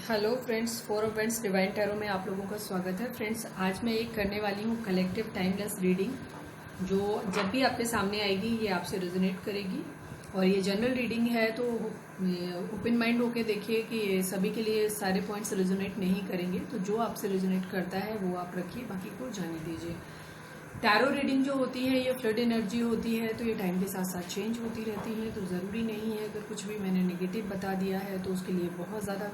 Hello friends, four of vents divine tarot में आप लोगों का स्वागत है। फ्रेंड्स, आज मैं एक करने वाली हूँ कलेक्टिव टाइमलेस रीडिंग, जो जब भी आपके सामने आएगी ये आपसे रेजोनेट करेगी। और ये जनरल रीडिंग है, तो ओपन माइंड होके देखिए कि ये सभी के लिए सारे पॉइंट्स रेजोनेट नहीं करेंगे। तो जो आपसे रेजोनेट करता है वो आप रखिए, बाकी को जाने दीजिए। टैरो रीडिंग जो होती है ये फ्लड एनर्जी होती है, तो ये टाइम के साथ साथ चेंज होती रहती है। तो ज़रूरी नहीं है अगर कुछ भी मैंने नेगेटिव बता दिया है तो उसके लिए बहुत ज़्यादा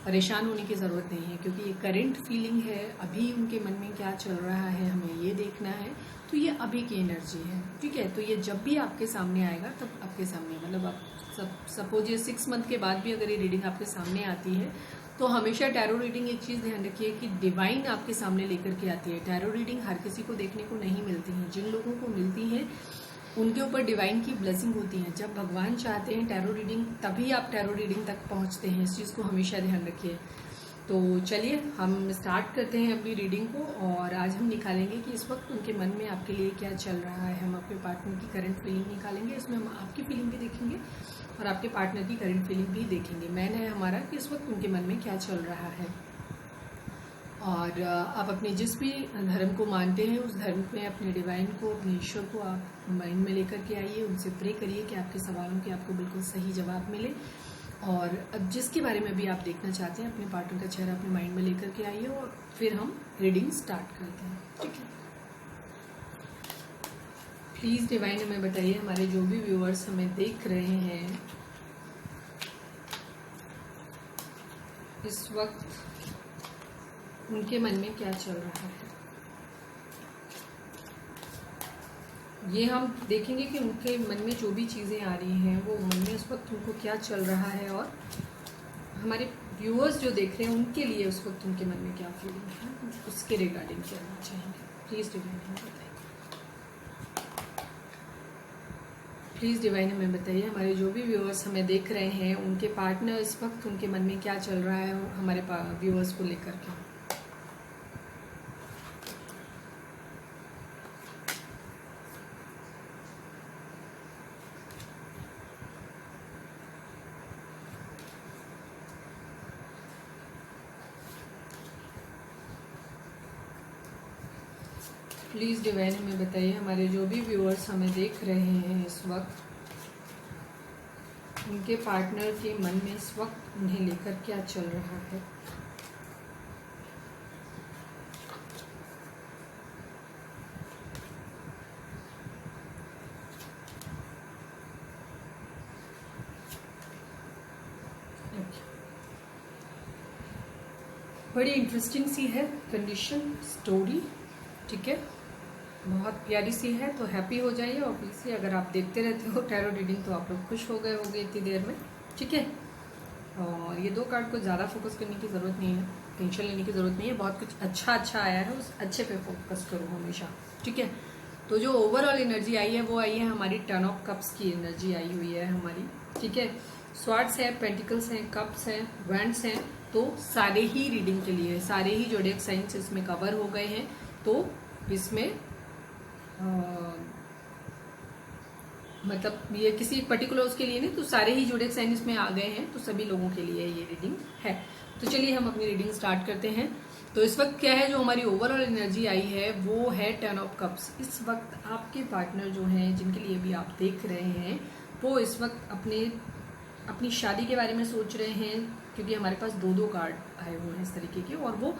परेशान होने की ज़रूरत नहीं है, क्योंकि ये करंट फीलिंग है। अभी उनके मन में क्या चल रहा है हमें ये देखना है। तो ये अभी की एनर्जी है, ठीक है। तो ये जब भी आपके सामने आएगा तब आपके सामने, मतलब आप सपोज ये 6 मंथ के बाद भी अगर ये रीडिंग आपके सामने आती है, तो हमेशा टैरो रीडिंग एक चीज़ ध्यान रखिए कि डिवाइन आपके सामने लेकर के आती है। टैरो रीडिंग हर किसी को देखने को नहीं मिलती है। जिन लोगों को मिलती है उनके ऊपर डिवाइन की ब्लेसिंग होती है। जब भगवान चाहते हैं टैरो रीडिंग, तभी आप टैरो रीडिंग तक पहुंचते हैं। इस चीज़ को हमेशा ध्यान रखिए। तो चलिए हम स्टार्ट करते हैं अपनी रीडिंग को, और आज हम निकालेंगे कि इस वक्त उनके मन में आपके लिए क्या चल रहा है। हम अपने पार्टनर की करंट फीलिंग निकालेंगे, इसमें हम आपकी फीलिंग भी देखेंगे और आपके पार्टनर की करंट फीलिंग भी देखेंगे। मैन है हमारा कि इस वक्त उनके मन में क्या चल रहा है। और आप अपने जिस भी धर्म को मानते हैं उस धर्म में अपने डिवाइन को, अपने ईश्वर को आप माइंड में लेकर के आइए। उनसे प्रे करिए कि आपके सवालों के आपको बिल्कुल सही जवाब मिले। और अब जिसके बारे में भी आप देखना चाहते हैं अपने पार्टनर का चेहरा अपने माइंड में लेकर के आइए, और फिर हम रीडिंग स्टार्ट करते हैं, ठीक है। प्लीज डिवाइन हमें बताइए, हमारे जो भी व्यूअर्स हमें देख रहे हैं इस वक्त उनके मन में क्या चल रहा है। ये हम देखेंगे कि उनके मन में जो भी चीज़ें आ रही हैं वो मन में उस वक्त उनको क्या चल रहा है, और हमारे व्यूअर्स जो देख रहे हैं उनके लिए उस वक्त उनके मन में क्या फीलिंग है, उसके रिगार्डिंग क्या होना चाहेंगे। प्लीज़ डिवाइन हमें बताइए। प्लीज़ डिवाइन हमें बताइए, हमारे जो भी व्यूअर्स हमें देख रहे हैं उनके पार्टनर इस वक्त उनके मन में क्या चल रहा है हमारे व्यूअर्स को लेकर के। प्लीज़ डिवाइन हमें बताइए, हमारे जो भी व्यूअर्स हमें देख रहे हैं इस वक्त उनके पार्टनर के मन में इस वक्त उन्हें लेकर क्या चल रहा है। बड़ी इंटरेस्टिंग सी है कंडीशन स्टोरी, ठीक है। बहुत प्यारी सी है, तो हैप्पी हो जाइए। ऑब्वियसली अगर आप देखते रहते हो टैरो रीडिंग तो आप लोग खुश हो गए होंगे इतनी देर में, ठीक है। और ये 2 कार्ड को ज़्यादा फोकस करने की ज़रूरत नहीं है, टेंशन लेने की ज़रूरत नहीं है। बहुत कुछ अच्छा आया है, उस अच्छे पे फोकस करो हमेशा, ठीक है। तो जो ओवरऑल एनर्जी आई है वो आई है हमारी 10 ऑफ कप्स की एनर्जी आई हुई है हमारी, ठीक है। स्वार्ड्स है, पेंटिकल्स हैं, कप्स हैं, वैंड्स हैं। तो सारे ही रीडिंग के लिए सारे ही ज़ोडिएक साइंस इसमें कवर हो गए हैं। तो इसमें मतलब ये किसी पर्टिकुलर उसके लिए नहीं, तो सारे ही ज़ोडिएक साइन इसमें आ गए हैं, तो सभी लोगों के लिए ये रीडिंग है। तो चलिए हम अपनी रीडिंग स्टार्ट करते हैं। तो इस वक्त क्या है, जो हमारी ओवरऑल एनर्जी आई है वो है 10 ऑफ कप्स। इस वक्त आपके पार्टनर जो हैं जिनके लिए भी आप देख रहे हैं वो इस वक्त अपनी शादी के बारे में सोच रहे हैं, क्योंकि हमारे पास 2 कार्ड आए हुए हैं इस तरीके के, और वो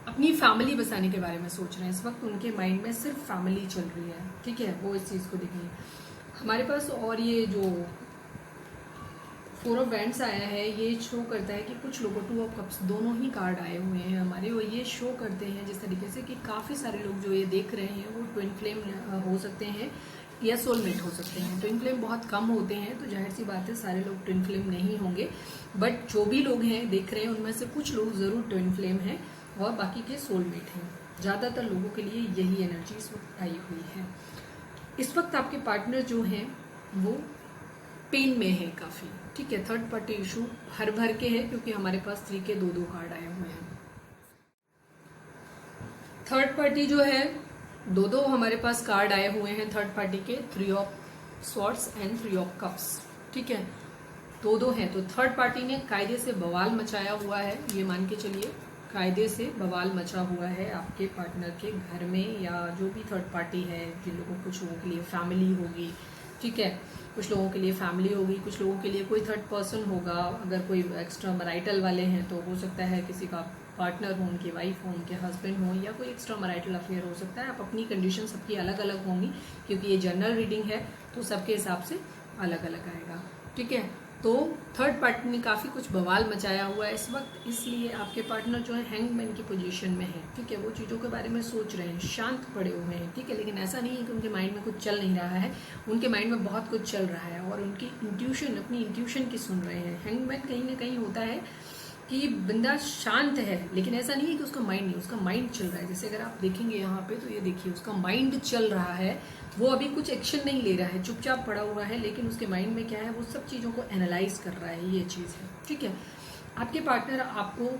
अपनी फैमिली बसाने के बारे में सोच रहे हैं। इस वक्त उनके माइंड में सिर्फ फैमिली चल रही है, ठीक है। वो इस चीज़ को देखेंगे हमारे पास। और ये जो 4 ऑफ वैंड्स आया है ये शो करता है कि कुछ लोगों 2 ऑफ कप्स दोनों ही कार्ड आए हुए हैं हमारे, और ये शो करते हैं जिस तरीके से कि काफ़ी सारे लोग जो ये देख रहे हैं वो ट्विन फ्लेम हो सकते हैं या सोलमेट हो सकते हैं। ट्विन फ्लेम बहुत कम होते हैं, तो जाहिर सी बात है सारे लोग ट्विन फ्लेम नहीं होंगे, बट जो भी लोग हैं देख रहे हैं उनमें से कुछ लोग ज़रूर ट्विन फ्लेम हैं और बाकी के सोलमेट हैं। ज़्यादातर लोगों के लिए यही एनर्जी इस वक्त आई हुई है। इस वक्त आपके पार्टनर जो हैं वो पेन में है काफ़ी, ठीक है। थर्ड पार्टी इशू हर भर के है, क्योंकि हमारे पास 3 के 2 कार्ड आए हुए हैं। थर्ड पार्टी जो है 2 हमारे पास कार्ड आए हुए हैं थर्ड पार्टी के, 3 of swords and 3 of cups, ठीक है। दो हैं, तो थर्ड पार्टी ने कायदे से बवाल मचाया हुआ है, ये मान के चलिए कायदे से बवाल मचा हुआ है आपके पार्टनर के घर में, या जो भी थर्ड पार्टी है, जिन लोगों कुछ लोगों के लिए फैमिली होगी, ठीक है, कुछ लोगों के लिए फैमिली होगी, कुछ लोगों के लिए कोई थर्ड पर्सन होगा। अगर कोई एक्स्ट्रा मैरिटल वाले हैं तो हो सकता है किसी का पार्टनर हो, उनके वाइफ हो, उनके हस्बैंड हो, या कोई एक्स्ट्रा मैरिटल अफेयर हो सकता है। आप अपनी कंडीशन सबकी अलग अलग होंगी, क्योंकि ये जनरल रीडिंग है तो सबके हिसाब से अलग अलग आएगा, ठीक है। तो थर्ड पार्टी ने काफ़ी कुछ बवाल मचाया हुआ है इस वक्त, इसलिए आपके पार्टनर जो है हैंगमैन की पोजीशन में है, ठीक है। वो चीज़ों के बारे में सोच रहे हैं, शांत पड़े हुए हैं, ठीक है। लेकिन ऐसा नहीं है कि उनके माइंड में कुछ चल नहीं रहा है, उनके माइंड में बहुत कुछ चल रहा है, और उनकी इंट्यूशन, अपनी इंट्यूशन की सुन रहे हैं। हैंगमैन कहीं ना कहीं होता है कि बंदा शांत है, लेकिन ऐसा नहीं है कि उसका माइंड नहीं, उसका माइंड चल रहा है। जैसे अगर आप देखेंगे यहाँ पे, तो ये देखिए उसका माइंड चल रहा है, वो अभी कुछ एक्शन नहीं ले रहा है, चुपचाप पड़ा हुआ है, लेकिन उसके माइंड में क्या है, वो सब चीज़ों को एनालाइज कर रहा है, ये चीज़ है, ठीक है। आपके पार्टनर आपको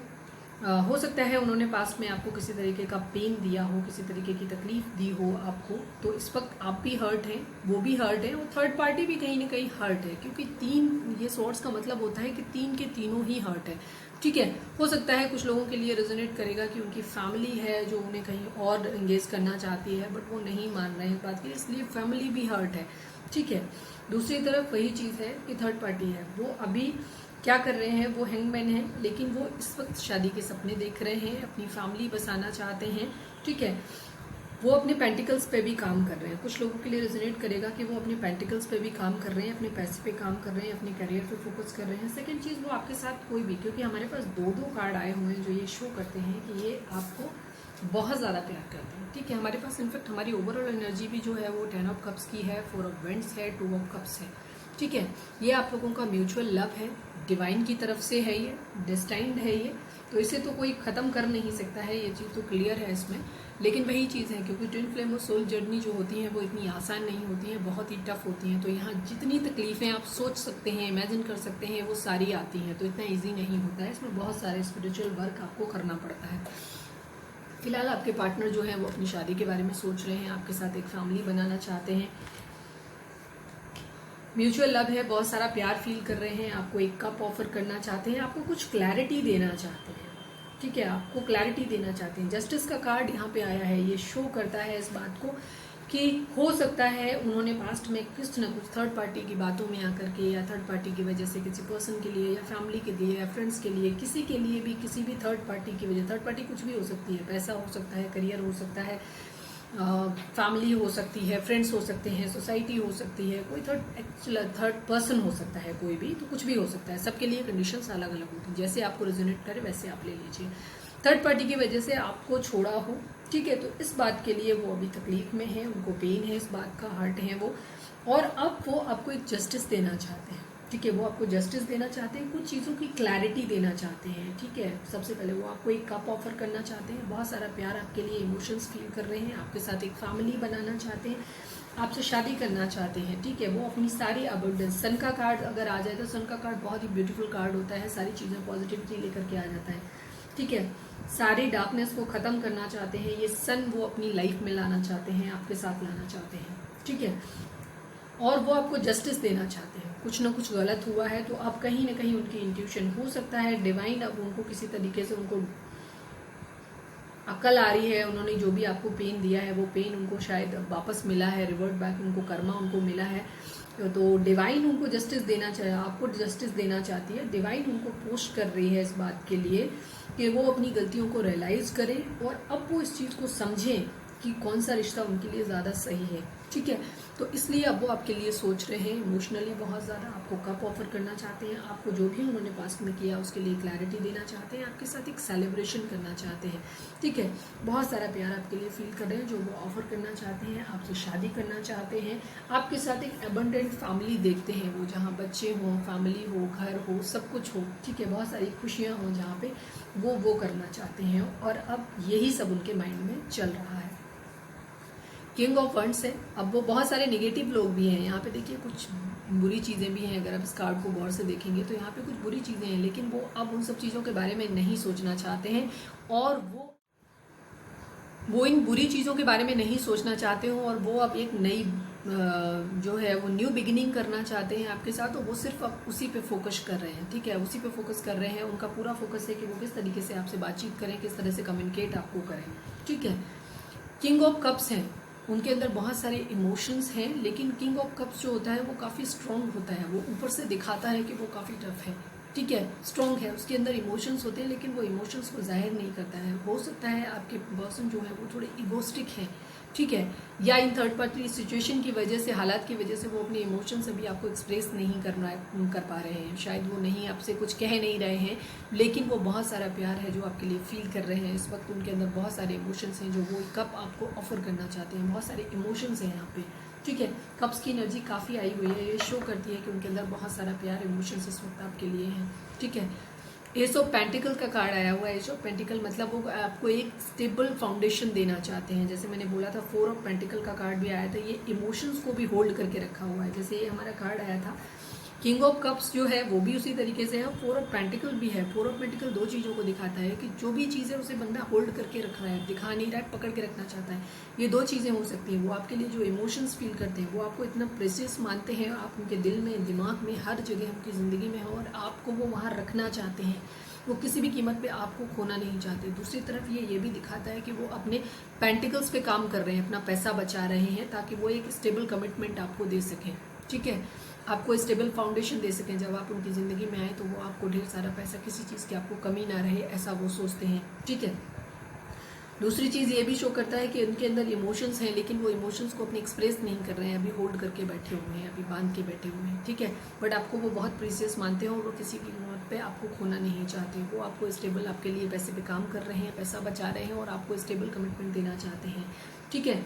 हो सकता है उन्होंने पास्ट में आपको किसी तरीके का पेन दिया हो, किसी तरीके की तकलीफ दी हो आपको, तो इस वक्त आप भी हर्ट हैं, वो भी हर्ट है, और थर्ड पार्टी भी कहीं ना कहीं हर्ट है, क्योंकि तीन, ये सोर्स का मतलब होता है कि तीन के तीनों ही हर्ट है, ठीक है। हो सकता है कुछ लोगों के लिए रेजोनेट करेगा कि उनकी फैमिली है जो उन्हें कहीं और एंगेज करना चाहती है, बट वो नहीं मान रहे हैं इस बात की, इसलिए फैमिली भी हर्ट है, ठीक है। दूसरी तरफ वही चीज़ है कि थर्ड पार्टी है, वो अभी क्या कर रहे हैं, वो हैंगमैन है, लेकिन वो इस वक्त शादी के सपने देख रहे हैं, अपनी फैमिली बसाना चाहते हैं, ठीक है। वो अपने पेंटिकल्स पे भी काम कर रहे हैं। कुछ लोगों के लिए रेजोनेट करेगा कि वो अपने पेंटिकल्स पे भी काम कर रहे हैं, अपने पैसे पे काम कर रहे हैं, अपने करियर पे फोकस कर रहे हैं। सेकंड चीज़, वो आपके साथ कोई भी, क्योंकि हमारे पास दो दो कार्ड आए हुए हैं जो ये शो करते हैं कि ये आपको बहुत ज़्यादा प्यार करते हैं, ठीक है। हमारे पास इनफैक्ट हमारी ओवरऑल एनर्जी भी जो है वो 10 ऑफ कप्स की है, 4 ऑफ वेंड्स है, 2 ऑफ कप्स है, ठीक है। ये आप लोगों का म्यूचुअल लव है, डिवाइन की तरफ से है, ये डेस्टाइन्ड है ये, तो इसे तो कोई ख़त्म कर नहीं सकता है, ये चीज़ तो क्लियर है इसमें। लेकिन वही चीज़ है, क्योंकि ट्विन फ्लेम और सोल जर्नी जो होती है वो इतनी आसान नहीं होती हैं, बहुत ही टफ होती हैं, तो यहाँ जितनी तकलीफ़ें आप सोच सकते हैं, इमेजिन कर सकते हैं, वो सारी आती हैं, तो इतना ईजी नहीं होता है, इसमें बहुत सारे स्पिरिचुअल वर्क आपको करना पड़ता है। फिलहाल आपके पार्टनर जो हैं वो अपनी शादी के बारे में सोच रहे हैं, आपके साथ एक फैमिली बनाना चाहते हैं, म्यूचुअल लव है, बहुत सारा प्यार फील कर रहे हैं, आपको एक कप ऑफर करना चाहते हैं, आपको कुछ क्लैरिटी देना चाहते हैं, ठीक है, आपको क्लैरिटी देना चाहते हैं। जस्टिस का कार्ड यहाँ पे आया है, ये शो करता है इस बात को कि हो सकता है उन्होंने पास्ट में कुछ ना कुछ थर्ड पार्टी की बातों में आकर के, या थर्ड पार्टी की वजह से किसी पर्सन के लिए, या फैमिली के लिए, या फ्रेंड्स के लिए, किसी के लिए भी, किसी भी थर्ड पार्टी की वजह, थर्ड पार्टी कुछ भी हो सकती है, पैसा हो सकता है, करियर हो सकता है, फैमिली हो सकती है, फ्रेंड्स हो सकते हैं, सोसाइटी हो सकती है, कोई थर्ड पर्सन हो सकता है, कोई भी, तो कुछ भी हो सकता है, सबके लिए कंडीशंस अलग अलग होती हैं, जैसे आपको रेजोनेट करे वैसे आप ले लीजिए। थर्ड पार्टी की वजह से आपको छोड़ा हो, ठीक है, तो इस बात के लिए वो अभी तकलीफ में है, उनको पेन है, इस बात का हर्ट है वो, और अब वो आपको एक जस्टिस देना चाहते हैं, ठीक है, वो आपको जस्टिस देना चाहते हैं, कुछ चीज़ों की क्लैरिटी देना चाहते हैं, ठीक है। सबसे पहले वो आपको एक कप ऑफर करना चाहते हैं, बहुत सारा प्यार आपके लिए, इमोशंस फील कर रहे हैं, आपके साथ एक फैमिली बनाना चाहते हैं, आपसे शादी करना चाहते हैं, ठीक है। वो अपनी सारी अबंडेंस, सन का कार्ड अगर आ जाए तो सन का कार्ड बहुत ही ब्यूटीफुल कार्ड होता है, सारी चीज़ें पॉजिटिविटी लेकर के आ जाता है, ठीक है। सारी डार्कनेस को ख़त्म करना चाहते हैं, ये सन वो अपनी लाइफ में लाना चाहते हैं, आपके साथ लाना चाहते हैं, ठीक है। और वो आपको जस्टिस देना चाहते हैं, कुछ ना कुछ गलत हुआ है तो अब कहीं ना कहीं उनकी इंट्यूशन हो सकता है डिवाइन अब उनको किसी तरीके से, उनको अकल आ रही है, उन्होंने जो भी आपको पेन दिया है वो पेन उनको शायद वापस मिला है, रिवर्ट बैक उनको कर्मा उनको मिला है, तो डिवाइन उनको जस्टिस देना चाहिए, आपको जस्टिस देना चाहती है, डिवाइन उनको पोस्ट कर रही है इस बात के लिए कि वो अपनी गलतियों को रियलाइज करें, और अब वो इस चीज़ को समझें कि कौन सा रिश्ता उनके लिए ज़्यादा सही है, ठीक है। तो इसलिए अब वो आपके लिए सोच रहे हैं इमोशनली बहुत ज़्यादा, आपको कप ऑफर करना चाहते हैं, आपको जो भी उन्होंने पास्ट में किया उसके लिए क्लैरिटी देना चाहते हैं, आपके साथ एक सेलिब्रेशन करना चाहते हैं, ठीक है। बहुत सारा प्यार आपके लिए फील कर रहे हैं, जो वो ऑफर करना चाहते हैं, आपसे शादी करना चाहते हैं, आपके साथ एक एबंडेंट फैमिली देखते हैं वो, जहाँ बच्चे हों, फैमिली हो, घर हो, सब कुछ हो, ठीक है, बहुत सारी खुशियाँ हों जहाँ पे वो करना चाहते हैं, और अब यही सब उनके माइंड में चल रहा है। किंग ऑफ वंड्स है, अब वो बहुत सारे नेगेटिव लोग भी हैं यहाँ पे, देखिए कुछ बुरी चीज़ें भी हैं, अगर आप इस कार्ड को गौर से देखेंगे तो यहाँ पे कुछ बुरी चीज़ें हैं, लेकिन वो अब उन सब चीज़ों के बारे में नहीं सोचना चाहते हैं, और वो इन बुरी चीज़ों के बारे में नहीं सोचना चाहते हो, और वो अब एक नई जो है वो न्यू बिगिनिंग करना चाहते हैं आपके साथ, तो वो सिर्फ अब उसी पे फोकस कर रहे हैं, ठीक है, उसी पे फोकस कर रहे हैं। उनका पूरा फोकस है कि वो किस तरीके से आपसे बातचीत करें, किस तरह से कम्युनिकेट आपको करें, ठीक है। किंग ऑफ कप्स हैं, उनके अंदर बहुत सारे इमोशंस हैं, लेकिन किंग ऑफ कप्स जो होता है वो काफ़ी स्ट्रॉन्ग होता है। वो ऊपर से दिखाता है कि वो काफ़ी टफ है, ठीक है, स्ट्रॉन्ग है, उसके अंदर इमोशंस होते हैं, लेकिन वो इमोशंस को जाहिर नहीं करता है। हो सकता है आपके पर्सन जो है वो थोड़े इगोस्टिक हैं, ठीक है, या इन थर्ड पार्टी सिचुएशन की वजह से, हालात की वजह से वो अपने इमोशंस अभी आपको एक्सप्रेस नहीं कर पा रहे हैं। शायद वो नहीं आपसे कुछ कह नहीं रहे हैं, लेकिन वो बहुत सारा प्यार है जो आपके लिए फील कर रहे हैं इस वक्त। उनके अंदर बहुत सारे इमोशंस हैं जो वो कप आपको ऑफर करना चाहते हैं। बहुत सारे इमोशंस हैं यहाँ पे, ठीक है। कप्स की एनर्जी काफ़ी आई हुई है, ये शो करती है कि उनके अंदर बहुत सारा प्यार, इमोशंस इस वक्त आपके लिए हैं, ठीक है। एस ऑफ पेंटिकल का कार्ड आया हुआ है। एस ऑफ पेंटिकल मतलब वो आपको एक स्टेबल फाउंडेशन देना चाहते हैं। जैसे मैंने बोला था, फोर ऑफ पेंटिकल का कार्ड भी आया था, ये इमोशंस को भी होल्ड करके रखा हुआ है। जैसे ये हमारा कार्ड आया था किंग ऑफ कप्स जो है वो भी उसी तरीके से है, फोर ऑफ पेंटिकल भी है। फोर ऑफ पेंटिकल दो चीज़ों को दिखाता है कि जो भी चीज़ है उसे बंदा होल्ड करके रख रहा है, दिखा नहीं रहा है, पकड़ के रखना चाहता है। ये दो चीज़ें हो सकती हैं। वो आपके लिए जो इमोशंस फील करते हैं, वो आपको इतना प्रेशियस मानते हैं, आप उनके दिल में, दिमाग में, हर जगह उनकी ज़िंदगी में हो, और आपको वो वहाँ रखना चाहते हैं। वो किसी भी कीमत पे आपको खोना नहीं चाहते। दूसरी तरफ ये भी दिखाता है कि वो अपने पेंटिकल्स पे काम कर रहे हैं, अपना पैसा बचा रहे हैं, ताकि वो एक स्टेबल कमिटमेंट आपको दे सकें, ठीक है, आपको स्टेबल फाउंडेशन दे सकें। जब आप उनकी ज़िंदगी में आए तो वो आपको ढेर सारा पैसा, किसी चीज़ की आपको कमी ना रहे, ऐसा वो सोचते हैं, ठीक है। दूसरी चीज़ ये भी शो करता है कि उनके अंदर इमोशंस हैं, लेकिन वो इमोशंस को अपने एक्सप्रेस नहीं कर रहे हैं, अभी होल्ड करके बैठे हुए हैं, अभी बांध के बैठे हुए हैं, ठीक है। बट आपको वो बहुत प्रीसियस मानते हैं और वो किसी की कीमत पे आपको खोना नहीं चाहते। वो आपको स्टेबल, आपके लिए पैसे पे काम कर रहे हैं, पैसा बचा रहे हैं, और आपको स्टेबल कमिटमेंट देना चाहते हैं, ठीक है।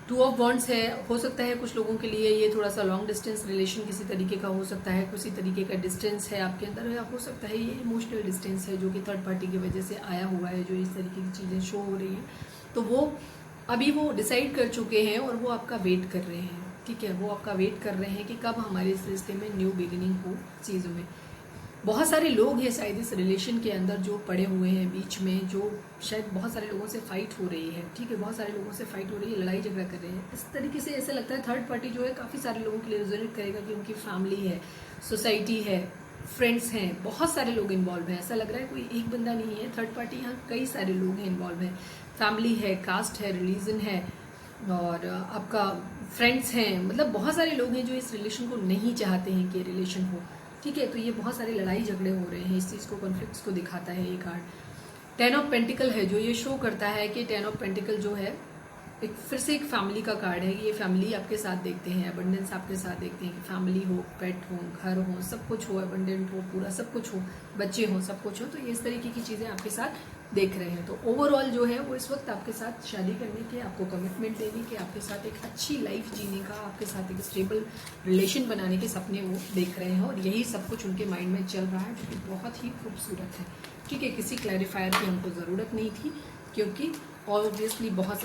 टू ऑफ वॉन्ड्स है, हो सकता है कुछ लोगों के लिए ये थोड़ा सा लॉन्ग डिस्टेंस रिलेशन किसी तरीके का हो सकता है, किसी तरीके का डिस्टेंस है आपके अंदर, या हो सकता है ये इमोशनल डिस्टेंस है जो कि थर्ड पार्टी की वजह से आया हुआ है, जो इस तरीके की चीज़ें शो हो रही हैं। तो वो अभी वो डिसाइड कर चुके हैं और वो आपका वेट कर रहे हैं, ठीक है, वो आपका वेट कर रहे हैं कि कब हमारे इस रिश्ते में न्यू बिगिनिंग हो चीज़ों में। बहुत सारे लोग हैं शायद इस रिलेशन के अंदर जो पड़े हुए हैं बीच में, जो शायद बहुत सारे लोगों से फाइट हो रही है, ठीक है, बहुत सारे लोगों से फाइट हो रही है, लड़ाई झगड़ा कर रहे हैं। इस तरीके से ऐसा लगता है थर्ड पार्टी जो है काफ़ी सारे लोगों के लिए रिजोनेट करेगा कि उनकी फैमिली है, सोसाइटी है, फ्रेंड्स हैं, बहुत सारे लोग इन्वॉल्व हैं। ऐसा लग रहा है कोई एक बंदा नहीं है, थर्ड पार्टी, यहाँ कई सारे लोग हैं इन्वॉल्व हैं। फैमिली है, कास्ट है, रिलीजन है, और आपका फ्रेंड्स हैं, मतलब बहुत सारे लोग हैं जो इस रिलेशन को नहीं चाहते हैं कि रिलेशन हो, ठीक है। तो ये बहुत सारे लड़ाई झगड़े हो रहे हैं, इस चीज़ को, कॉन्फ्लिक्ट्स को दिखाता है ये कार्ड। टेन ऑफ पेंटिकल है जो ये शो करता है कि टेन ऑफ पेंटिकल जो है एक फिर से एक फैमिली का कार्ड है। ये फैमिली आपके साथ देखते हैं, अबंडेंस आपके साथ देखते हैं कि फैमिली हो, पेट हो, घर हो, सब कुछ हो, अबंडेंट हो, पूरा सब कुछ हो, बच्चे हो, सब कुछ हो। तो ये इस तरीके की चीज़ें आपके साथ देख रहे हैं। तो ओवरऑल जो है वो इस वक्त आपके साथ शादी करने के, आपको कमिटमेंट देने के, आपके साथ एक अच्छी लाइफ जीने का, आपके साथ एक स्टेबल रिलेशन बनाने के सपने वो देख रहे हैं, और यही सब कुछ उनके माइंड में चल रहा है, जो कि बहुत ही खूबसूरत है, ठीक है। किसी क्लैरिफायर की हमको ज़रूरत नहीं थी, क्योंकि ऑब्वियसली बहुत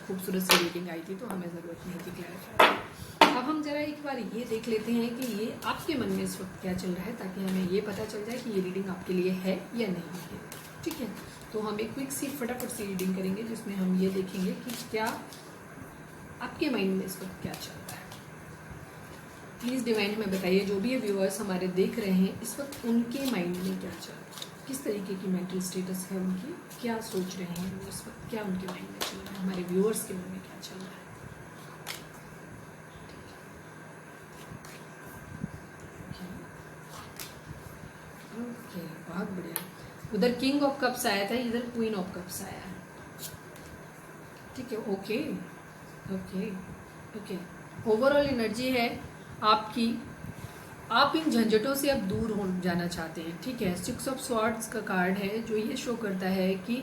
खूबसूरत सी रीडिंग आई थी, तो हमें ज़रूरत नहीं थी क्लैरिफायर। अब हम जरा एक बार ये देख लेते हैं कि ये आपके मन में इस वक्त क्या चल रहा है, ताकि हमें ये पता चल जाए कि ये रीडिंग आपके लिए है या नहीं है, ठीक है। तो हम एक क्विक सी फटाफट सी रीडिंग करेंगे, जिसमें हम ये देखेंगे कि क्या आपके माइंड में इस वक्त क्या चल रहा है। प्लीज़ डिवाइन में बताइए, जो भी व्यूअर्स हमारे देख रहे हैं इस वक्त उनके माइंड में क्या चल रहा है, किस तरीके की मेंटल स्टेटस है उनकी, क्या सोच रहे हैं वो इस वक्त, क्या उनके माइंड में चल रहा है, हमारे व्यूअर्स के मन में क्या चल रहा है। ओके, बहुत बढ़िया। उधर किंग ऑफ कप्स आया था, इधर क्वीन ऑफ कप्स आया है, ठीक है। Okay okay okay, overall energy है आपकी, आप इन झंझटों से अब दूर हो जाना चाहते हैं, ठीक है। सिक्स ऑफ स्वॉर्ड्स का कार्ड है जो ये शो करता है कि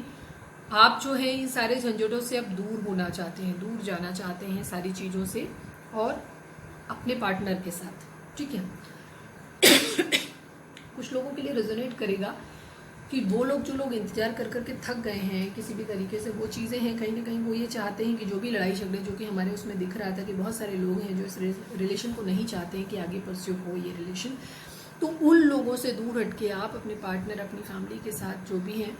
आप जो है इन सारे झंझटों से अब दूर होना चाहते हैं, दूर जाना चाहते हैं सारी चीज़ों से, और अपने पार्टनर के साथ, ठीक है। कुछ लोगों के लिए रेजोनेट करेगा कि वो लोग, जो लोग इंतजार कर करके थक गए हैं किसी भी तरीके से, वो चीज़ें हैं कहीं ना कहीं वो ये चाहते हैं कि जो भी लड़ाई झगड़े, जो कि हमारे उसमें दिख रहा था कि बहुत सारे लोग हैं जो इस रिलेशन को नहीं चाहते हैं कि आगे परस्यू हो ये रिलेशन, तो उन लोगों से दूर हट के आप अपने पार्टनर, अपनी फैमिली के साथ जो भी हैं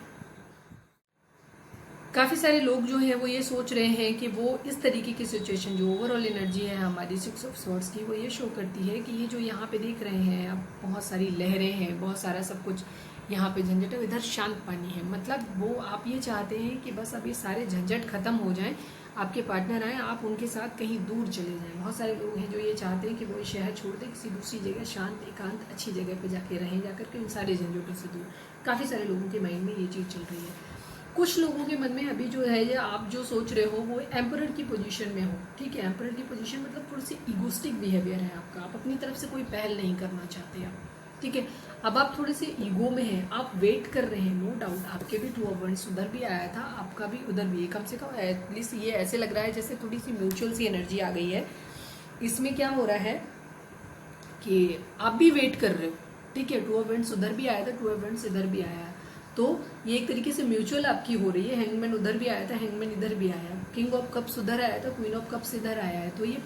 काफ़ी सारे लोग जो हैं वो ये सोच रहे हैं कि वो इस तरीके की सिचुएशन जो ओवरऑल एनर्जी है हमारी 6 ऑफ स्वॉर्ड्स की, वो ये शो करती है कि ये जो यहाँ पे देख रहे हैं अब बहुत सारी लहरें हैं, बहुत सारा सब कुछ यहाँ पे झंझट है, इधर शांत पानी है। मतलब वो आप ये चाहते हैं कि बस अब ये सारे झंझट खत्म हो जाएं, आपके पार्टनर आए, आप उनके साथ कहीं दूर चले जाएं। बहुत सारे लोग हैं जो ये चाहते हैं कि वो शहर छोड़ दें, किसी दूसरी जगह शांत एकांत अच्छी जगह पे जाके रहें, जाकर के उन सारे झंझटों से दूर। काफ़ी सारे लोगों के माइंड में ये चीज़ चल रही है। कुछ लोगों के मन में अभी जो है या आप जो सोच रहे हो वो एम्परर की पोजीशन में हो, ठीक है। एम्परर की पोजीशन मतलब थोड़ी सी इगोस्टिक बिहेवियर है आपका, आप अपनी तरफ से कोई पहल नहीं करना चाहते आप, ठीक है। अब आप थोड़े से ईगो में हैं, आप वेट कर रहे हैं। नो डाउट आपके भी 2 ऑफ वंड्स उधर भी आया था, आपका भी उधर भी, कम से कम एटलीस्ट ये ऐसे लग रहा है जैसे थोड़ी सी म्यूचुअल सी एनर्जी आ गई है। इसमें क्या हो रहा है कि आप भी वेट कर रहे हो, ठीक है। 2 ऑफ वंड्स उधर भी आया था, 2 ऑफ वंड्स इधर भी आया है, तो ये एक तरीके से म्यूचुअल आपकी हो रही है। हैंगमैन उधर भी आया था, हैंगमैन इधर भी आया, किंग ऑफ कप्स उधर आया था, क्वीन ऑफ कप्स इधर आया है। तो ये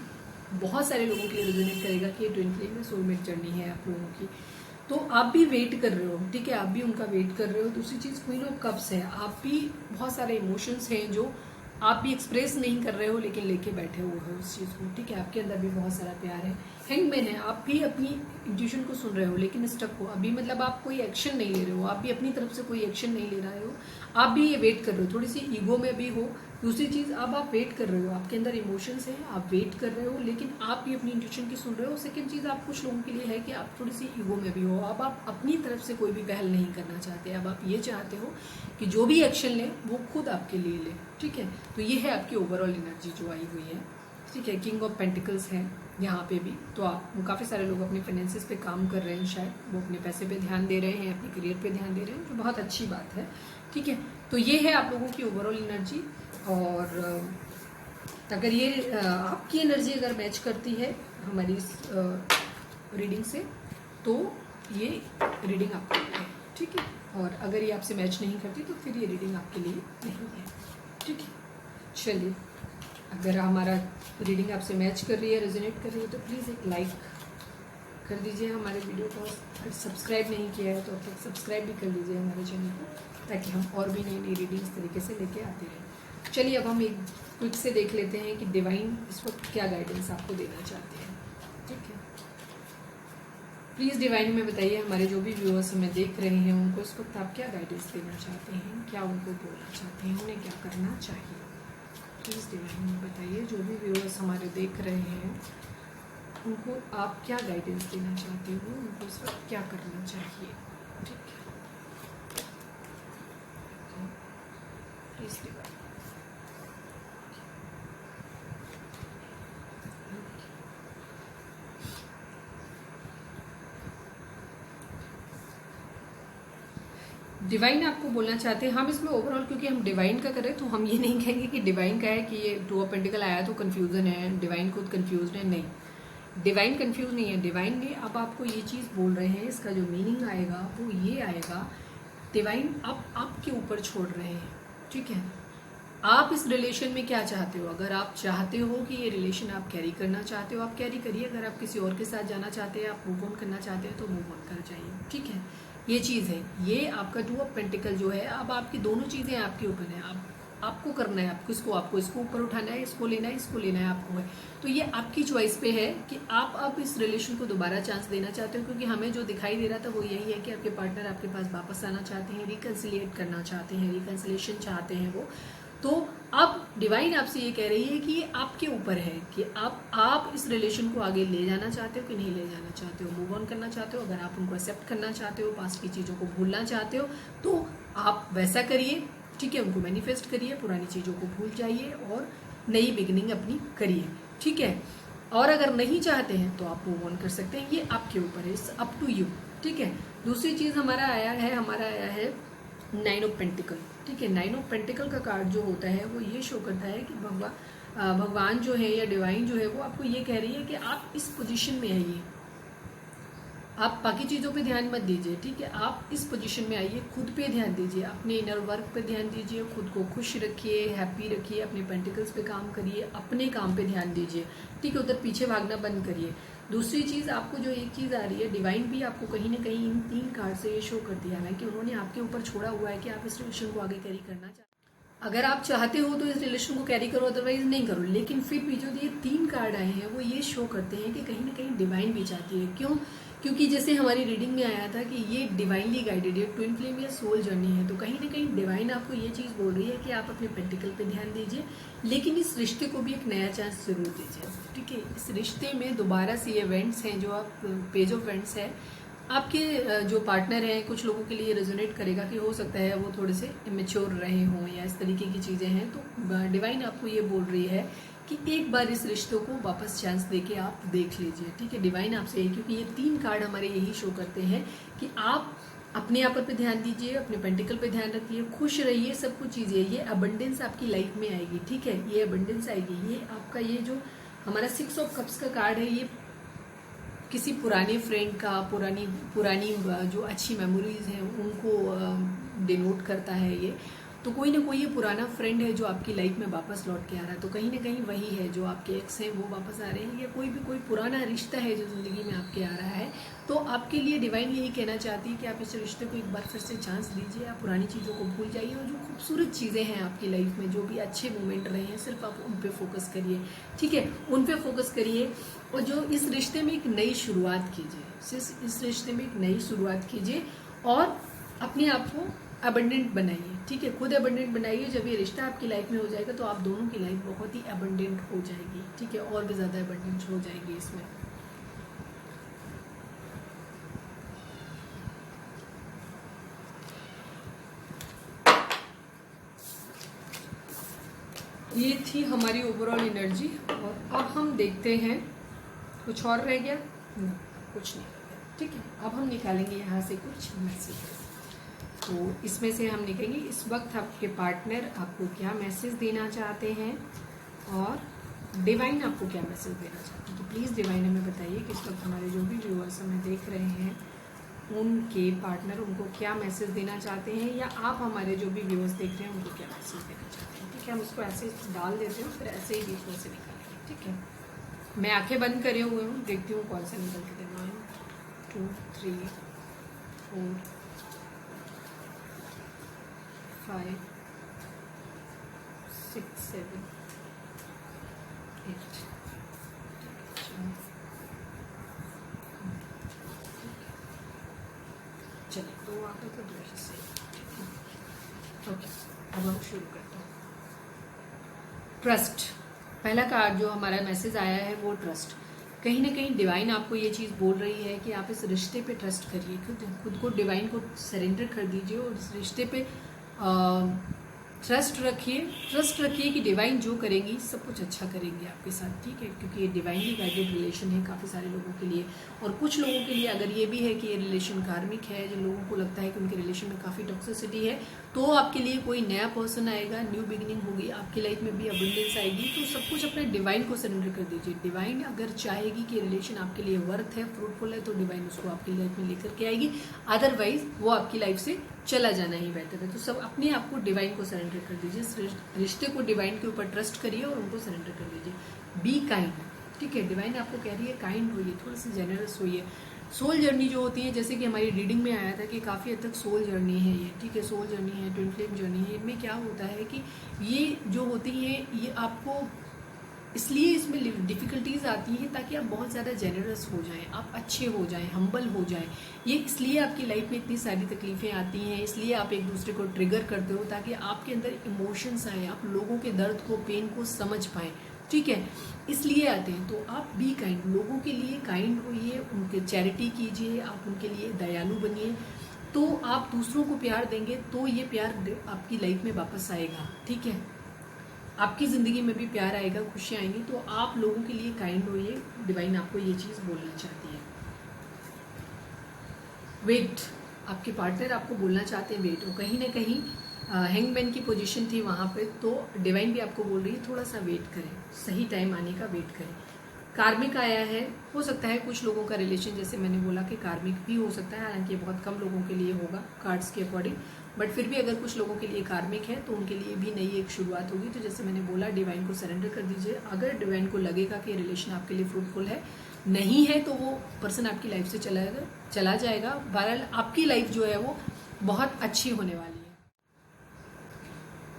बहुत सारे लोगों के लिए रेजोनेट करेगा कि ये ट्विन फ्लेम में सोलमेट जर्नी है आप लोगों की। तो आप भी वेट कर रहे हो, ठीक है, आप भी उनका वेट कर रहे हो। दूसरी चीज़ क्वीन ऑफ कप्स है, आप भी बहुत सारे इमोशंस हैं जो आप भी एक्सप्रेस नहीं कर रहे हो लेकिन लेके बैठे हुए हो उस चीज़ को, ठीक है। आपके अंदर भी बहुत सारा प्यार है। हैंगमैन है, आप भी अपनी इंट्यूशन को सुन रहे हो लेकिन स्टक हो अभी, मतलब आप कोई एक्शन नहीं ले रहे हो, आप भी अपनी तरफ से कोई एक्शन नहीं ले रहे हो, आप भी ये वेट कर रहे हो, थोड़ी सी ईगो में भी हो। दूसरी चीज़ अब आप वेट कर रहे हो, आपके अंदर इमोशंस हैं, आप वेट कर रहे हो लेकिन आप भी अपनी इंट्यूशन की सुन रहे हो। सेकंड चीज़ आप कुछ लोगों के लिए है कि आप थोड़ी सी ईगो में भी हो, अब आप अपनी तरफ से कोई भी पहल नहीं करना चाहते। अब आप ये चाहते हो कि जो भी एक्शन लें वो खुद आपके लिए लें, ठीक है। तो ये है आपकी ओवरऑल एनर्जी जो आई हुई है, ठीक है। किंग ऑफ पेंटिकल्स है यहाँ पे भी, तो आप काफ़ी सारे लोग अपने फाइनेंसिस पे काम कर रहे हैं, शायद वो अपने पैसे पे ध्यान दे रहे हैं, अपने करियर पे ध्यान दे रहे हैं, जो बहुत अच्छी बात है, ठीक है। तो ये है आप लोगों की ओवरऑल एनर्जी। और अगर ये आपकी एनर्जी अगर मैच करती है हमारी इस रीडिंग से तो ये रीडिंग आपके लिए है, ठीक है। और अगर ये आपसे मैच नहीं करती तो फिर ये रीडिंग आपके लिए नहीं है, ठीक है। चलिए, अगर हमारा रीडिंग आपसे मैच कर रही है, रेजोनेट कर रही है, तो प्लीज़ एक लाइक कर दीजिए हमारे वीडियो को। अगर सब्सक्राइब नहीं किया है तो अब तक सब्सक्राइब भी कर लीजिए हमारे चैनल को, ताकि हम और भी नई नई रीडिंग इस तरीके से लेके आते रहें। चलिए, अब हम एक क्विक से देख लेते हैं कि डिवाइन इस वक्त क्या गाइडेंस आपको देना चाहते हैं, ठीक है। प्लीज़ डिवाइन में बताइए, हमारे जो भी व्यूअर्स हमें देख रहे हैं उनको इस वक्त आप क्या गाइडेंस देना चाहते हैं, क्या उनको बोलना चाहते हैं, उन्हें क्या करना चाहिए। प्लीज़ डिवाइन में बताइए, जो भी व्यूअर्स हमारे देख रहे हैं उनको आप क्या गाइडेंस देना चाहते हो, उनको इस वक्त क्या करना चाहिए, ठीक है। Please divine. डिवाइन आपको बोलना चाहते हैं, हम इसमें ओवरऑल क्योंकि हम डिवाइन का करें तो हम ये नहीं कहेंगे कि डिवाइन का है कि ये 2 ऑफ पेंटिकल आया तो कन्फ्यूजन है, डिवाइन खुद कन्फ्यूज है, नहीं, डिवाइन कंफ्यूज नहीं है। डिवाइन ने अब आपको ये चीज़ बोल रहे हैं, इसका जो मीनिंग आएगा वो ये आएगा, डिवाइन अब आपके ऊपर छोड़ रहे हैं, ठीक है। आप इस रिलेशन में क्या चाहते हो, अगर आप चाहते हो कि ये रिलेशन आप कैरी करना चाहते हो, आप कैरी करिए। अगर आप किसी और के साथ जाना चाहते हैं, आप मूव ऑन करना चाहते हैं तो मूव ऑन कर जाइए, ठीक है। ये चीज़ है, ये आपका 2 ऑफ पेंटिकल जो है, अब आपकी दोनों चीज़ें आपके ऊपर हैं। आपको करना है, आपको इसको ऊपर उठाना है, इसको लेना है आपको है। तो ये आपकी चॉइस पे है कि आप इस रिलेशन को दोबारा चांस देना चाहते हो, क्योंकि हमें जो दिखाई दे रहा था वो यही है कि आपके पार्टनर आपके पास वापस आना चाहते हैं, रिकन्सिलिएट करना चाहते हैं, रिकन्सिलेशन चाहते हैं वो। तो अब डिवाइन आपसे ये कह रही है कि ये आपके ऊपर है कि आप इस रिलेशन को आगे ले जाना चाहते हो कि नहीं ले जाना चाहते हो, मूव ऑन करना चाहते हो। अगर आप उनको एक्सेप्ट करना चाहते हो, पास्ट की चीज़ों को भूलना चाहते हो तो आप वैसा करिए, ठीक है। उनको मैनिफेस्ट करिए, पुरानी चीज़ों को भूल जाइए और नई बिगिनिंग अपनी करिए, ठीक है। और अगर नहीं चाहते हैं तो आप मूव ऑन कर सकते हैं, ये आपके ऊपर है, इट्स अप टू यू, ठीक है। दूसरी चीज़ हमारा आया है 9 ऑफ पेंटिकल, ठीक है। 9 ऑफ पेंटिकल का कार्ड जो होता है वो ये शो करता है कि भगवान जो है या डिवाइन जो है वो आपको ये कह रही है कि आप इस पोजीशन में आइए, आप बाकी चीज़ों पे ध्यान मत दीजिए, ठीक है। आप इस पोजीशन में आइए, खुद पे ध्यान दीजिए, अपने इनर वर्क पे ध्यान दीजिए, खुद को खुश रखिए, हैप्पी रखिए, अपने पेंटिकल्स पे काम करिए, अपने काम पे ध्यान दीजिए, ठीक है। उधर पीछे भागना बंद करिए। दूसरी चीज़ आपको जो एक चीज़ आ रही है, डिवाइन भी आपको कहीं ना कहीं इन 3 कार्ड से ये शो कर दिया है कि उन्होंने आपके ऊपर छोड़ा हुआ है कि आप इस रिलेशन को आगे कैरी करना चाहते हैं। अगर आप चाहते हो तो इस रिलेशन को कैरी करो, अदरवाइज नहीं करो। लेकिन फिर भी जो ये 3 कार्ड आए हैं वो ये शो करते हैं कि कहीं ना कहीं डिवाइन भी चाहती है। क्यों? क्योंकि जैसे हमारी रीडिंग में आया था कि ये डिवाइनली गाइडेड है, ट्विन फ्लेम या सोल जर्नी है। तो कहीं ना कहीं डिवाइन आपको ये चीज़ बोल रही है कि आप अपने पेंटिकल पे ध्यान दीजिए, लेकिन इस रिश्ते को भी एक नया चांस जरूर दीजिए। ठीक है, इस रिश्ते में दोबारा से ये इवेंट्स हैं जो आप पेज ऑफ इवेंट्स है, आपके जो पार्टनर हैं, कुछ लोगों के लिए रेजोनेट करेगा कि हो सकता है वो थोड़े से इमेच्योर रहे हों या इस तरीके की चीज़ें हैं। तो डिवाइन आपको ये बोल रही है कि एक बार इस रिश्तों को वापस चांस देके आप देख लीजिए। ठीक है, डिवाइन आपसे यही, क्योंकि ये 3 कार्ड हमारे यही शो करते हैं कि आप अपने आप पे ध्यान दीजिए, अपने पेंटिकल पे ध्यान रखिए, खुश रहिए, सब कुछ चीज़ें, ये अबंडेंस आपकी लाइफ में आएगी। ठीक है, ये अबंडेंस आएगी। ये आपका ये जो हमारा 6 ऑफ कप्स का कार्ड है, ये किसी पुराने फ्रेंड का, पुरानी जो अच्छी मेमोरीज हैं उनको डिनोट करता है ये। तो कोई ना कोई ये पुराना फ्रेंड है जो आपकी लाइफ में वापस लौट के आ रहा है। तो कहीं ना कहीं वही है, जो आपके एक्स हैं वो वापस आ रहे हैं, या कोई पुराना रिश्ता है जो ज़िंदगी में आपके आ रहा है। तो आपके लिए डिवाइन यही कहना चाहती है कि आप इस रिश्ते को एक बार फिर से चांस दीजिए, आप पुरानी चीज़ों को भूल जाइए, और जो खूबसूरत चीज़ें हैं आपकी लाइफ में, जो भी अच्छे मोमेंट रहे हैं, सिर्फ आप उन पर फोकस करिए। ठीक है, उन पर फोकस करिए, और जो इस रिश्ते में एक नई शुरुआत कीजिए, इस रिश्ते में एक नई शुरुआत कीजिए, और अपने आप को अबंडेंट बनाइए। ठीक है, खुद अबंडेंट बनाइए। जब ये रिश्ता आपकी लाइफ में हो जाएगा तो आप दोनों की लाइफ बहुत ही अबंडेंट हो जाएगी। ठीक है, और भी ज़्यादा अबंडेंट हो जाएगी इसमें। ये थी हमारी ओवरऑल एनर्जी, और अब हम देखते हैं कुछ और रह गया? नहीं, कुछ नहीं रह गया। ठीक है, अब हम निकालेंगे यहाँ से कुछ मैसेज। तो इसमें से हम निकलेंगे इस वक्त आपके पार्टनर आपको क्या मैसेज देना चाहते हैं, और डिवाइन आपको क्या मैसेज देना चाहते हैं। तो प्लीज़ डिवाइन हमें बताइए कि इस वक्त हमारे जो भी व्यूअर्स हमें देख रहे हैं उनके पार्टनर उनको क्या मैसेज देना चाहते हैं, या आप हमारे जो भी व्यूअर्स देख रहे हैं उनको क्या मैसेज देना चाहते हैं। ठीक है, हम उसको ऐसे डाल देते हैं, फिर ऐसे ही बीच में से निकालेंगे। ठीक है, मैं आंखें बंद करे हुए हूँ, देखती हूँ कौन सा निकल के देना है। 2 3 4 5 6 7 8। चलिए, तो आगे तो ब्रश से। ओके, अब हम शुरू करते हैं। ट्रस्ट, पहला कार्ड जो हमारा मैसेज आया है वो ट्रस्ट। कहीं ना कहीं डिवाइन आपको ये चीज़ बोल रही है कि आप इस रिश्ते पे ट्रस्ट करिए, खुद को डिवाइन को सरेंडर कर दीजिए, और इस रिश्ते पे ट्रस्ट रखिए कि डिवाइन जो करेंगी सब कुछ अच्छा करेंगे आपके साथ। ठीक है, क्योंकि ये डिवाइनली गाइडेड रिलेशन है काफ़ी सारे लोगों के लिए, और कुछ लोगों के लिए अगर ये भी है कि ये रिलेशन कार्मिक है, जिन लोगों को लगता है कि उनके रिलेशन में काफ़ी टॉक्सिसिटी है, तो आपके लिए कोई नया पर्सन आएगा, न्यू बिगिनिंग होगी, आपकी लाइफ में भी अबंडेंस आएगी। तो सब कुछ अपने डिवाइन को सरेंडर कर दीजिए। डिवाइन अगर चाहेगी कि रिलेशन आपके लिए वर्थ है, फ्रूटफुल है, तो डिवाइन उसको आपकी लाइफ में लेकर के आएगी, अदरवाइज वो आपकी लाइफ से चला जाना ही बेहतर है। तो सब अपने आप को डिवाइन को सरेंडर कर दीजिए, रिश्ते को डिवाइन के ऊपर ट्रस्ट करिए और उनको सरेंडर कर दीजिए। Be kind. ठीक है, डिवाइन आपको कह रही है काइंड होइए, थोड़ी सी जेनरस होइए। सोल जर्नी जो होती है, जैसे कि हमारी रीडिंग में आया था कि काफ़ी हद तक सोल जर्नी है ये। ठीक है, सोल जर्नी है, ट्विन फ्लेम जर्नी है। इनमें क्या होता है कि ये जो होती है ये आपको इसलिए इसमें डिफ़िकल्टीज आती हैं ताकि आप बहुत ज़्यादा जेनरस हो जाएं, आप अच्छे हो जाएं, हम्बल हो जाएं। ये इसलिए आपकी लाइफ में इतनी सारी तकलीफ़ें आती हैं, इसलिए आप एक दूसरे को ट्रिगर करते हो ताकि आपके अंदर इमोशंस आए, आप लोगों के दर्द को, पेन को समझ पाएँ। ठीक है, इसलिए आते हैं। तो आप बी काइंड, लोगों के लिए काइंड होइए, उनके चैरिटी कीजिए, आप उनके लिए दयालु बनिए। तो आप दूसरों को प्यार देंगे तो ये प्यार आपकी लाइफ में वापस आएगा। ठीक है, आपकी ज़िंदगी में भी प्यार आएगा, खुशियाँ आएंगी। तो आप लोगों के लिए काइंड होइए, डिवाइन आपको ये चीज़ बोलना चाहती है। वेट, आपके पार्टनर आपको बोलना चाहते हैं वेट, और कहीं ना कहीं हैंगमैन की पोजीशन थी वहाँ पे, तो डिवाइन भी आपको बोल रही है थोड़ा सा वेट करें, सही टाइम आने का वेट करें। कार्मिक आया है, हो सकता है कुछ लोगों का रिलेशन, जैसे मैंने बोला कि कार्मिक भी हो सकता है, हालांकि ये बहुत कम लोगों के लिए होगा कार्ड्स के अकॉर्डिंग, बट फिर भी अगर कुछ लोगों के लिए कार्मिक है तो उनके लिए भी नई एक शुरुआत होगी। तो जैसे मैंने बोला, डिवाइन को सरेंडर कर दीजिए। अगर डिवाइन को लगेगा कि रिलेशन आपके लिए फ्रूटफुल है, नहीं है, तो वो पर्सन आपकी लाइफ से चला जाएगा। बहरहाल आपकी लाइफ जो है वो बहुत अच्छी होने वाली है।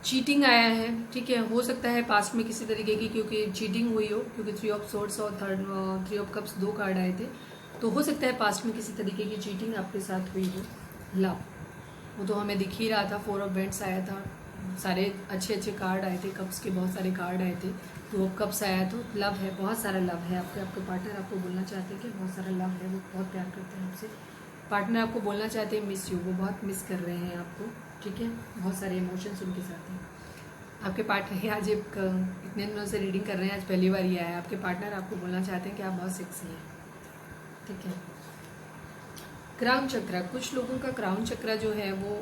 चीटिंग आया है, ठीक है। हो सकता है पास्ट में किसी तरीके की क्योंकि चीटिंग हुई हो, क्योंकि 3 ऑफ सोर्ड्स और 3 ऑफ कप्स 2 कार्ड आए थे, तो हो सकता है पास्ट में किसी तरीके की चीटिंग आपके साथ हुई हो। लव, वो तो हमें दिख ही रहा था। 4 ऑफ बेंट्स आया था, सारे अच्छे अच्छे कार्ड आए थे, कप्स के बहुत सारे कार्ड आए थे। 2 ऑफ कप्स आया, तो लव है, बहुत सारा लव है आपके पार्टनर आपको बोलना चाहते हैं कि बहुत सारा लव है, वो बहुत प्यार करते हैं आपसे। पार्टनर आपको बोलना चाहते हैं मिस यू, वो बहुत मिस कर रहे हैं आपको, ठीक है। बहुत सारे इमोशंस उनके साथ हैं। आपके पार्टनर आज इतने दिनों से रीडिंग कर रहे हैं, आज पहली बार ये आया है। आपके पार्टनर आपको बोलना चाहते हैं कि आप बहुत सेक्सी हैं, ठीक है। क्राउन चक्रा, कुछ लोगों का क्राउन चक्रा जो है वो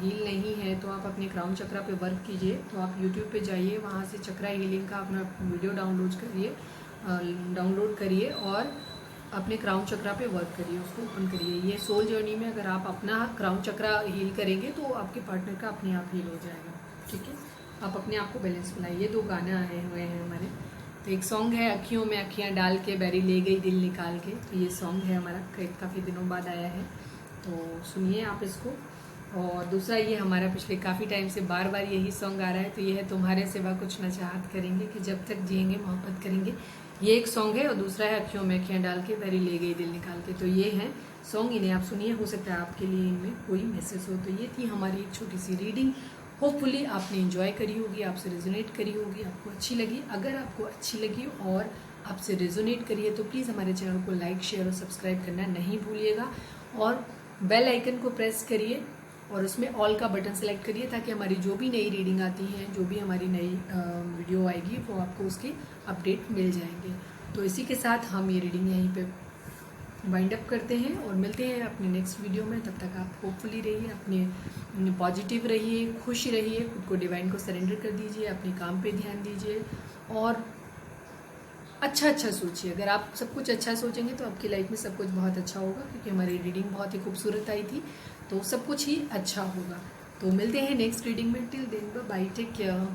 हील नहीं है, तो आप अपने क्राउन चक्रा पे वर्क कीजिए। तो आप यूट्यूब पे जाइए, वहाँ से चक्रा हीलिंग का अपना वीडियो डाउनलोड करिए और अपने क्राउन चक्रा पे वर्क करिए, उसको ओपन करिए। ये सोल जर्नी में अगर आप अपना क्राउन चक्रा हील करेंगे तो आपके पार्टनर का अपने आप हील हो जाएगा, ठीक है। आप अपने आप को बैलेंस बनाइए। 2 गाना आए हुए हैं हमारे, तो एक सॉन्ग है अखियों में अखियाँ डाल के बैरी ले गई दिल निकाल के, तो ये सॉन्ग है हमारा, काफ़ी दिनों बाद आया है, तो सुनिए आप इसको। और दूसरा ये हमारा पिछले काफ़ी टाइम से बार बार यही सॉन्ग आ रहा है, तो ये है तुम्हारे सिवा कुछ न चाहत करेंगे, कि जब तक जिएंगे मोहब्बत करेंगे, ये एक सॉन्ग है। और दूसरा है अखियों में अखियाँ डाल के बैरी ले गई दिल निकाल के, तो ये है सॉन्ग, इन्हें आप सुनिए, हो सकता है आपके लिए इनमें कोई मैसेज हो। तो ये थी हमारी एक छोटी सी रीडिंग, होपफुली आपने एंजॉय करी होगी, आपसे रेजोनेट करी होगी, आपको अच्छी लगी। अगर आपको अच्छी लगी और आपसे रेजोनेट करी है तो प्लीज़ हमारे चैनल को लाइक, शेयर और सब्सक्राइब करना नहीं भूलिएगा, और बेल आइकन को प्रेस करिए और उसमें ऑल का बटन सेलेक्ट करिए, ताकि हमारी जो भी नई रीडिंग आती है, जो भी हमारी नई वीडियो आएगी, वो आपको उसके अपडेट मिल जाएंगे। तो इसी के साथ हम ये रीडिंग यहीं पे वाइंड अप करते हैं और मिलते हैं अपने नेक्स्ट वीडियो में। तब तक आप होपफुली रहिए, अपने पॉजिटिव रहिए, खुश रहिए, खुद को डिवाइन को सरेंडर कर दीजिए, अपने काम पे ध्यान दीजिए और अच्छा सोचिए। अगर आप सब कुछ अच्छा सोचेंगे तो आपकी लाइफ में सब कुछ बहुत अच्छा होगा, क्योंकि हमारी रीडिंग बहुत ही खूबसूरत आई थी, तो सब कुछ ही अच्छा होगा। तो मिलते हैं नेक्स्ट रीडिंग में। Till then bye, take care.